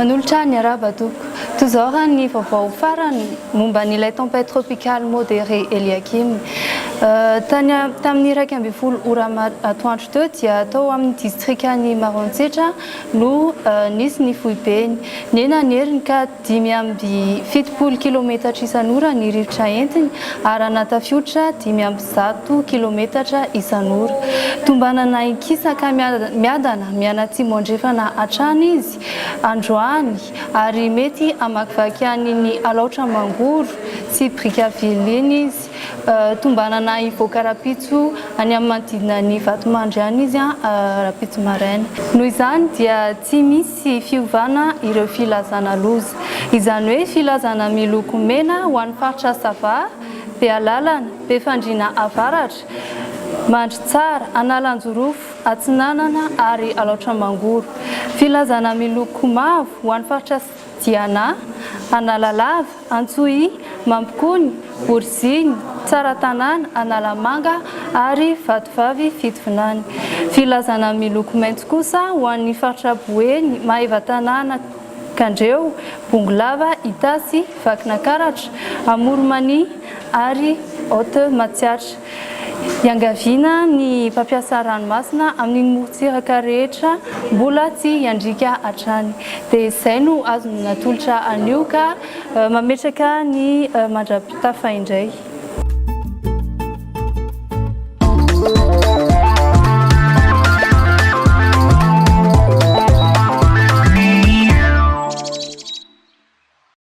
Manolotra ny arabatoko toy izao raha ny vaovao farany momba n'ilay tempête tropicale modérée Eliakim. Tamin'ny 12 ora atoandro teo dia tao amin'ny distrikan'ny Maroantsetra no nisy ny foibeny. Nenaneriny ka 5.70 kilometatra isan'ora ny rivotra entiny ary anatafihotra 5.100 kilometatra isan'ora. Tombanana inkisaka miadana mianatsimo andrefana hatrany izy androany ary mety amakivaky any alaotra mangoro sy Brickaville iny izy. Tombanana ivoaka rapitso any amin'ny manodidina ny Vatomandry any izy rapitso maraina. Noho izany dia tsy misy fiovana ireo filazana loza. Izany hoe filazana miloko mena ho an'ny faritra Sava, Bealalana, Befandriana avaratra, Mandry tsara, Analanjorofo, Atsinanana ary Alaotra mangoro. Filazana miloko mavo ho an'ny faritra Diana, Analalava, Antsohi, Mampikony, Boriziny, Tsaratanana, Analamanga ary Vatovavy Fitovinany. Filazana miloko maitso kosa ho an'ny faritra Boeny, Maheva-Tanàna, Kandreo, Bongolava, Itasy, Vakinakaratra, Amoromani ary Haute Matsiatra. Iangaviana ny mpampiasa ranomasina amin'ny morontsiraka rehetra mbola tsy iandrika hatrany. Dia izay no azony natolotra anio ka mametraka ny mandrapitafa indray.